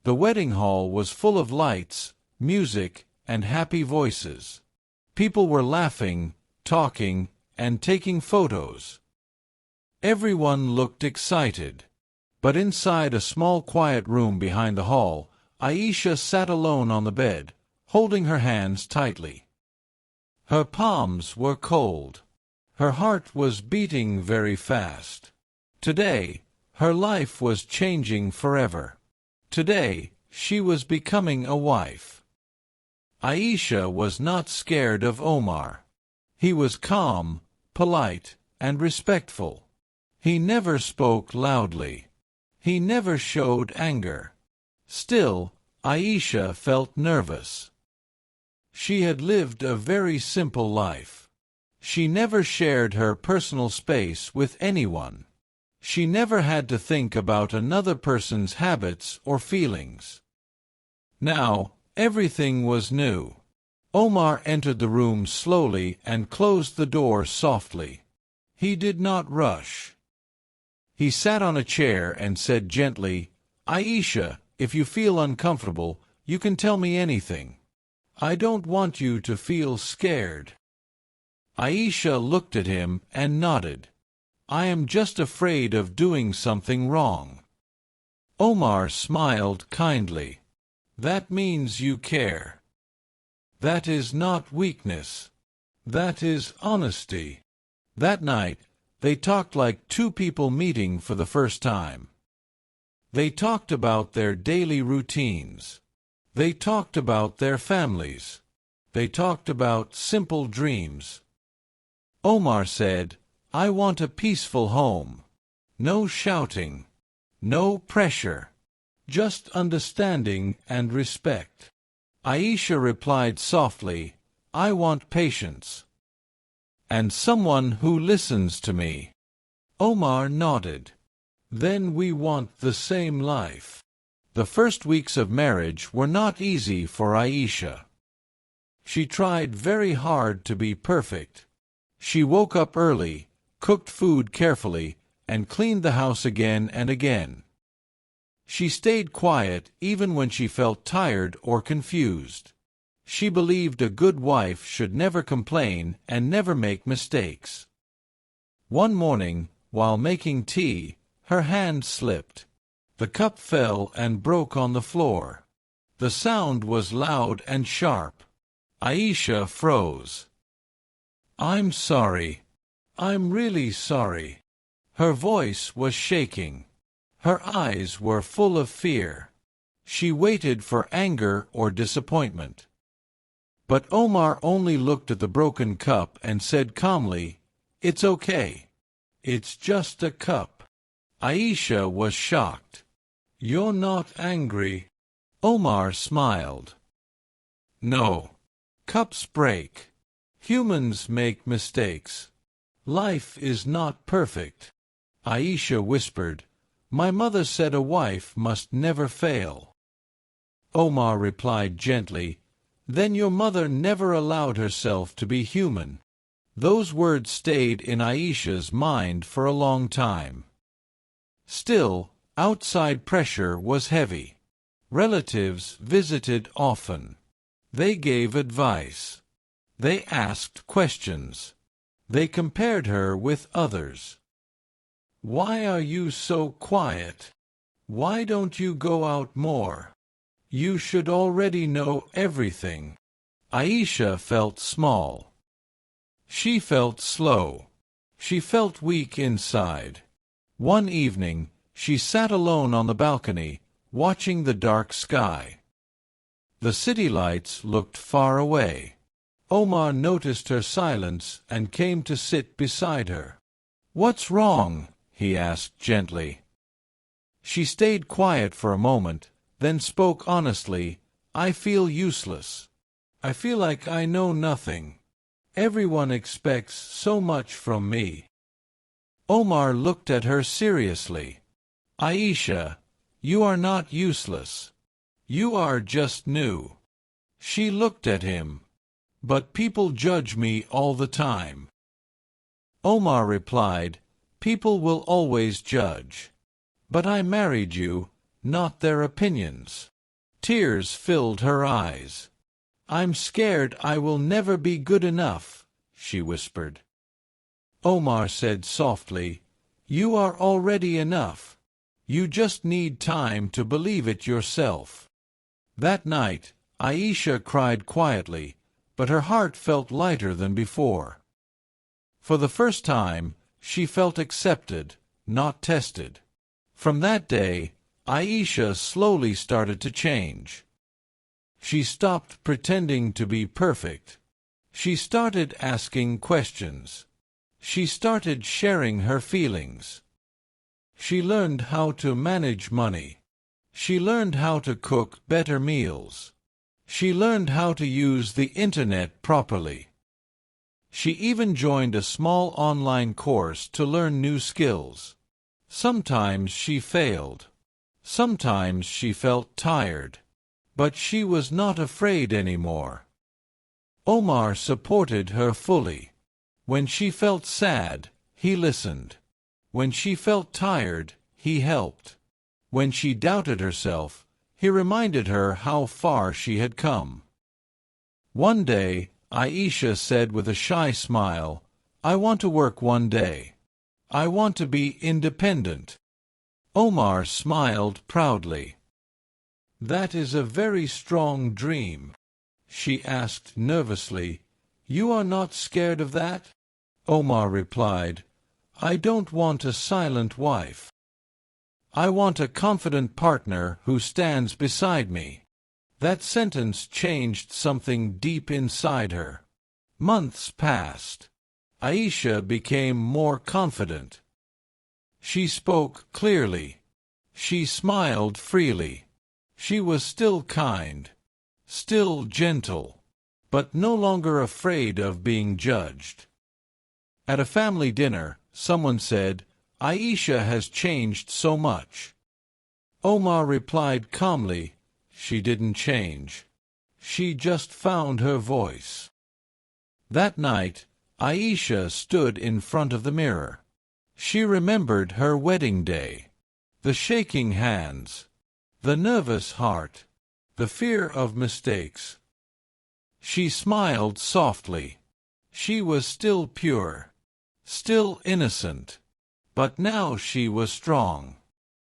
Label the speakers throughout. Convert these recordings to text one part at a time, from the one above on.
Speaker 1: The wedding hall was full of lights, music, and happy voices. People were laughing, talking, and taking photos. Everyone looked excited. But inside a small quiet room behind the hall, Aisha sat alone on the bed, holding her hands tightly. Her palms were cold. Her heart was beating very fast. Today, her life was changing forever. Today, she was becoming a wife. Aisha was not scared of Omar. He was calm, polite, and respectful. He never spoke loudly. He never showed anger. Still, Aisha felt nervous. She had lived a very simple life. She never shared her personal space with anyone. She never had to think about another person's habits or feelings. Now, everything was new. Omar entered the room slowly and closed the door softly. He did not rush. He sat on a chair and said gently, "Aisha, if you feel uncomfortable, you can tell me anything. I don't want you to feel scared." Aisha looked at him and nodded. "I am just afraid of doing something wrong." Omar smiled kindly. "That means you care. That is not weakness. That is honesty." That night, they talked like two people meeting for the first time. They talked about their daily routines. They talked about their families. They talked about simple dreams. Omar said, "I want a peaceful home. No shouting. No pressure. Just understanding and respect." Aisha replied softly, "I want patience. And someone who listens to me." Omar nodded. "Then we want the same life." The first weeks of marriage were not easy for Aisha. She tried very hard to be perfect. She woke up early, cooked food carefully, and cleaned the house again and again. She stayed quiet even when she felt tired or confused. She believed a good wife should never complain and never make mistakes. One morning, while making tea, her hand slipped. The cup fell and broke on the floor. The sound was loud and sharp. Aisha froze. "I'm sorry. I'm really sorry." Her voice was shaking. Her eyes were full of fear. She waited for anger or disappointment. But Omar only looked at the broken cup and said calmly, "It's okay. It's just a cup." Aisha was shocked. "You're not angry?" Omar smiled. "No. Cups break. Humans make mistakes. Life is not perfect." Aisha whispered, "My mother said a wife must never fail." Omar replied gently, "Then your mother never allowed herself to be human." Those words stayed in Aisha's mind for a long time. Still, outside pressure was heavy. Relatives visited often. They gave advice. They asked questions. They compared her with others. "Why are you so quiet? Why don't you go out more? You should already know everything." Aisha felt small. She felt slow. She felt weak inside. One evening, she sat alone on the balcony, watching the dark sky. The city lights looked far away. Omar noticed her silence and came to sit beside her. "What's wrong?" he asked gently. She stayed quiet for a moment, then spoke honestly, "I feel useless. I feel like I know nothing. Everyone expects so much from me." Omar looked at her seriously. "Aisha, you are not useless. You are just new." She looked at him. "But people judge me all the time." Omar replied, "People will always judge. But I married you, not their opinions. Tears filled her eyes. "I'm scared I will never be good enough," she whispered. Omar said softly, "You are already enough. You just need time to believe it yourself." That night, Aisha cried quietly, but her heart felt lighter than before. For the first time, she felt accepted, not tested. From that day, Aisha slowly started to change. She stopped pretending to be perfect. She started asking questions. She started sharing her feelings. She learned how to manage money. She learned how to cook better meals. She learned how to use the internet properly. She even joined a small online course to learn new skills. Sometimes she failed. Sometimes she felt tired. But she was not afraid anymore. Omar supported her fully. When she felt sad, he listened. When she felt tired, he helped. When she doubted herself, he reminded her how far she had come. One day, Aisha said with a shy smile, "I want to work one day. I want to be independent." Omar smiled proudly. "That is a very strong dream." She asked nervously, "You are not scared of that?" Omar replied, "I don't want a silent wife. I want a confident partner who stands beside me." That sentence changed something deep inside her. Months passed. Aisha became more confident. She spoke clearly. She smiled freely. She was still kind, still gentle, but no longer afraid of being judged. At a family dinner, someone said, "Aisha has changed so much." Omar replied calmly, "She didn't change. She just found her voice." That night, Aisha stood in front of the mirror. She remembered her wedding day, the shaking hands, the nervous heart, the fear of mistakes. She smiled softly. She was still pure, still innocent, but now she was strong.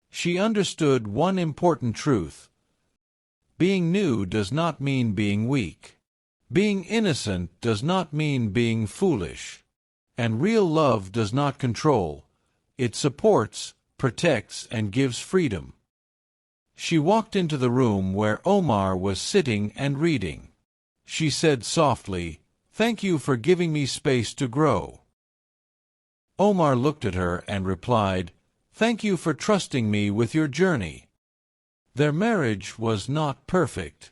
Speaker 1: She understood one important truth. Being new does not mean being weak. Being innocent does not mean being foolish. And real love does not control. It supports, protects, and gives freedom. She walked into the room where Omar was sitting and reading. She said softly, "Thank you for giving me space to grow." Omar looked at her and replied, "Thank you for trusting me with your journey." Their marriage was not perfect,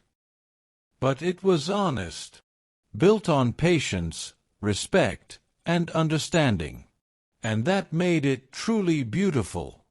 Speaker 1: but it was honest, built on patience, respect, and understanding. And that made it truly beautiful.